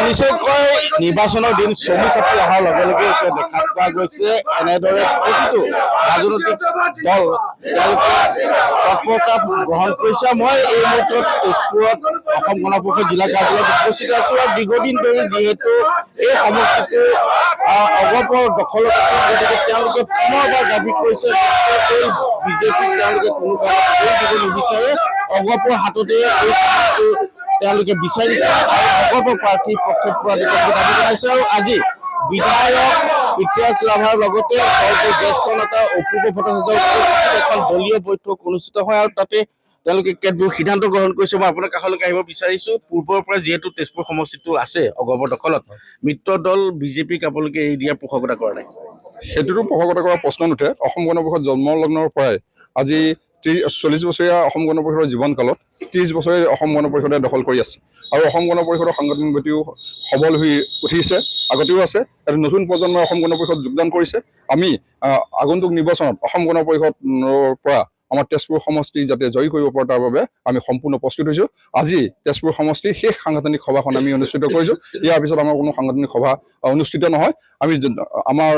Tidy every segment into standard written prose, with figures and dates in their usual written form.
নিশ্চয়কৈ নিৰ্বাচনৰ দিন চমু চাপি অহাৰ লগে লগে এতিয়া দেখা পোৱা গৈছে এনেদৰে প্ৰতিটো ৰাজনৈতিক দল তেওঁলোকে তৎপৰতা গ্ৰহণ কৰিছে। মই এই মুহূৰ্তত তেজপুৰত অসম গণ পৰিষদ জিলা কাৰ্যালয়ত উপস্থিত আছো আৰু দীৰ্ঘদিন ধৰি যিহেতু এই সমষ্টিটো অগপৰ দখলত আছে, গতিকে তেওঁলোকে পুনৰবাৰ দাবী কৰিছে বিজেপিক তেওঁলোকে কোনো কাৰণত দিব নিবিচাৰে, অগপৰ হাততে এই তেওঁলোকে বিচাৰিছে আৰু অগপৰ প্ৰাৰ্থীৰ পক্ষত পোৱা দাবী জনাইছে। আৰু আজি বিধায়ক পৃথ্বীৰাজ ৰাভাৰ লগতে দলটোৰ জ্যেষ্ঠ নেতা অপূৰ্ব ভট্টাচাৰ্যৰ এখন দলীয় বৈঠক অনুষ্ঠিত হয় আৰু তাতে তেওঁলোকে কেতবোৰ সিদ্ধান্ত গ্ৰহণ কৰিছে। মই আপোনাৰ কাষলৈকে আহিব বিচাৰিছো। পূৰ্বৰ পৰা যিহেতু তেজপুৰ সমষ্টিটো আছে অগপৰ দখলত, মিত্ৰ দল বিজেপিক আপোনালোকে এৰি দিয়াৰ পোষকতা কৰা নাই? সেইটোতো পোষকতা কৰাৰ প্ৰশ্ন নুঠে। অসম গণ পৰিষদ জন্মলগ্নৰ পৰাই আজি 40 বছৰীয়া অসম গণ পৰিষদৰ জীৱনকালত 30 বছৰে অসম গণ পৰিষদে দখল কৰি আছে আৰু অসম গণ পৰিষদৰ সাংগঠনিক গতিও সবল হৈ উঠিছে, আগতেও আছে। এটা নতুন প্ৰজন্মই অসম গণ পৰিষদ যোগদান কৰিছে। আমি আগন্তুক নিৰ্বাচনত অসম গণ পৰিষদৰ পৰা আমাৰ তেজপুৰ সমষ্টি যাতে জয়ী কৰিব পাৰে তাৰ বাবে আমি সম্পূৰ্ণ প্ৰস্তুত হৈছোঁ। আজি তেজপুৰ সমষ্টিৰ শেষ সাংগঠনিক সভাখন আমি অনুষ্ঠিত কৰিছোঁ। ইয়াৰ পিছত আমাৰ কোনো সাংগঠনিক সভা অনুষ্ঠিত নহয়। আমি আমাৰ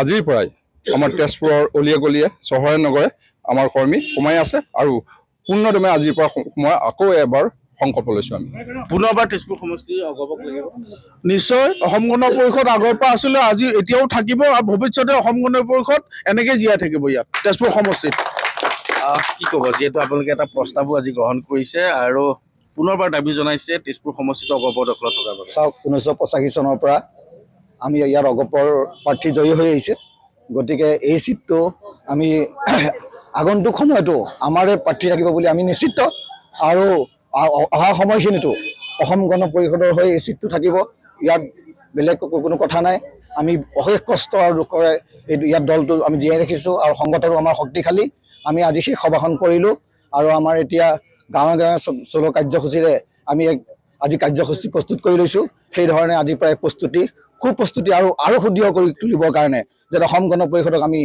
আজিৰ পৰাই আমাৰ তেজপুৰৰ অলিয়ে গলিয়ে চহৰে নগৰে আমাৰ কৰ্মী সোমাই আছে আৰু পূৰ্ণদমে আজিৰ পৰা সোমাই আকৌ এবাৰ সংকল্প লৈছোঁ। আমি পুনৰবাৰ তেজপুৰ সমষ্টি অগপক লাগিব। নিশ্চয় অসম গণ পৰিষদ আগৰ পৰা আছিলে, আজি এতিয়াও থাকিব আৰু ভৱিষ্যতে অসম গণ পৰিষদ এনেকৈ জীয়াই থাকিব ইয়াত তেজপুৰ সমষ্টিত। কি ক'ব, যিহেতু আপোনালোকে এটা প্ৰস্তাৱো আজি গ্ৰহণ কৰিছে আৰু পুনৰবাৰ দাবী জনাইছে তেজপুৰ সমষ্টিত অগপৰ দখলত থকাৰ বাবে? চাওক, 1985 চনৰ পৰা আমি ইয়াৰ অগপৰ প্ৰাৰ্থী জয়ী হৈ আহিছে, গতিকে এই চিটটো আমি আগন্তুক সময়তো আমাৰে প্ৰাৰ্থী থাকিব বুলি আমি নিশ্চিত আৰু অহা সময়খিনিতো অসম গণ পৰিষদৰ হৈ এই চিটটো থাকিব। ইয়াত বেলেগ কোনো কথা নাই। আমি অশেষ কষ্ট আৰু দুখৰে ইয়াত দলটো আমি জীয়াই ৰাখিছোঁ আৰু সংগঠনো আমাৰ শক্তিশালী। আমি আজি সেই সভাখন কৰিলোঁ আৰু আমাৰ এতিয়া গাঁৱে গাঁৱে চলোৱা কাৰ্যসূচীৰে আমি আজি কাৰ্যসূচী প্ৰস্তুত কৰি লৈছোঁ। সেইধৰণে আজিৰ পৰা সুপ্ৰস্তুতি আৰু সুদৃঢ় কৰি তুলিবৰ কাৰণে যাতে অসম গণ পৰিষদক আমি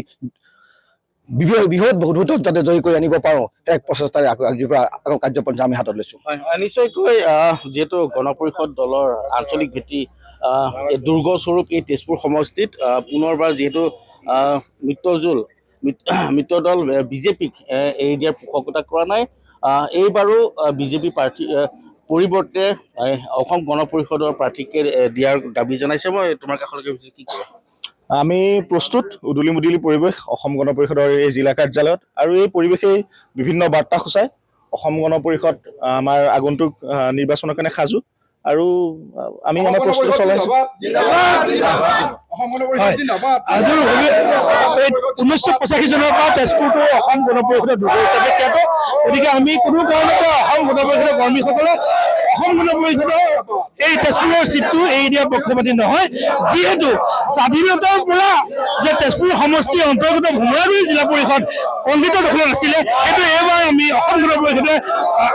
বৃহৎ বহুতত যাতে জয়ী কৰি আনিব পাৰোঁ, এক প্ৰচেষ্টাৰে আজিৰ পৰা আকৌ কাৰ্যপন্থা আমি হাতত লৈছোঁ। নিশ্চয়কৈ যিহেতু গণ পৰিষদ দলৰ আঞ্চলিক ভিত্তি দুৰ্গস্বৰূপ এই তেজপুৰ সমষ্টিত পুনৰবাৰ যিহেতু মিত্ৰ দল বিজেপিক এৰি দিয়াৰ পোষকতা কৰা নাই, এইবাৰো বিজেপি প্ৰাৰ্থী পৰিৱৰ্তে অসম গণ পৰিষদৰ প্ৰাৰ্থীকে দিয়াৰ দাবী জনাইছে। মই তোমাৰ কাষলৈকে কি ক'ব? আমি প্ৰস্তুত। উদুলি মুদুলি পৰিৱেশ অসম গণ পৰিষদৰ এই জিলা কাৰ্যালয়ত আৰু এই পৰিৱেশেই বিভিন্ন বাৰ্তা সূচায়। অসম গণ পৰিষদ আমাৰ আগন্তুক নিৰ্বাচনৰ কাৰণে সাজু আৰু আমি আমাৰ প্ৰস্তুতি চলাইছোঁ। 1985 চনৰ পৰা তেজপুৰটো অসম গণ পৰিষদৰ দুৰ্গ হিচাপে খ্যাত, গতিকে আমি কোনো কাৰণতে অসম গণ পৰিষদৰ কৰ্মীসকলে অসম গণ পৰিষদৰ এই তেজপুৰৰ চিটটো এৰি দিয়া পক্ষপাতী নহয়। যিহেতু স্বাধীনতাৰ পৰা যে তেজপুৰ সমষ্টিৰ অন্তৰ্গত ভোমৰাগুৰি জিলা পৰিষদ কণ্ডিত দখলত আছিলে, সেইটো এইবাৰ আমি অসম গণ পৰিষদে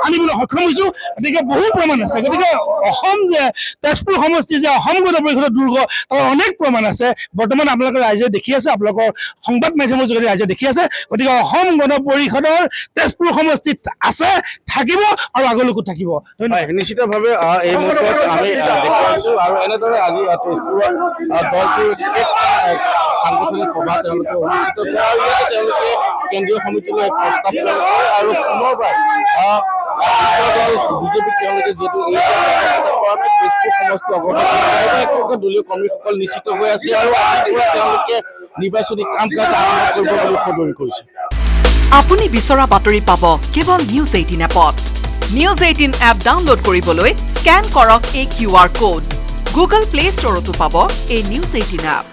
আনিবলৈ সক্ষম হৈছোঁ। গতিকে বহু প্ৰমাণ আছে। গতিকে অসম যে তেজপুৰ সমষ্টি যে অসম গণ পৰিষদৰ দুৰ্গ, তাৰ অনেক প্ৰমাণ আছে। বৰ্তমান আপোনালোকে ৰাইজে দেখি আছে, আপোনালোকৰ সংবাদ মাধ্যমৰ যোগেদি ৰাইজে দেখি আছে। গতিকে অসম গণ পৰিষদৰ তেজপুৰ সমষ্টিত আছে, থাকিব আৰু আগলৈকো থাকিব। নিশ্চিতভাৱে এই মুহূৰ্তত আমি দেখি আছোঁ আৰু এনেদৰে আজি তেজপুৰত দলটোৰ সাংগঠনিক সভা তেওঁলোকে অনুষ্ঠিত কৰে আৰু ইয়াতে তেওঁলোকে কেন্দ্ৰীয় সমিতিলৈ প্ৰস্তাৱ কৰে আৰু পুনৰবাৰ দল বিজেপিক তেওঁলোকে যিহেতু এই তেজপুৰ সমষ্টি অগপৰ দলীয় কৰ্মীসকল নিশ্চিত হৈ আছে আৰু আজিৰ পৰা তেওঁলোকে নিৰ্বাচনী কাম কাজ আৰম্ভ কৰিব বুলি সদৰি কৰিছে। আপুনি বিচৰা বাতৰি পাব কেৱল নিউজ 18 এপত। নিউজ 18 এপ ডাউনলোড কৰিবলৈ স্কেন কৰক এই QR কোড। গুগল প্লে ষ্টৰতো পাব এই নিউজ 18 এপ।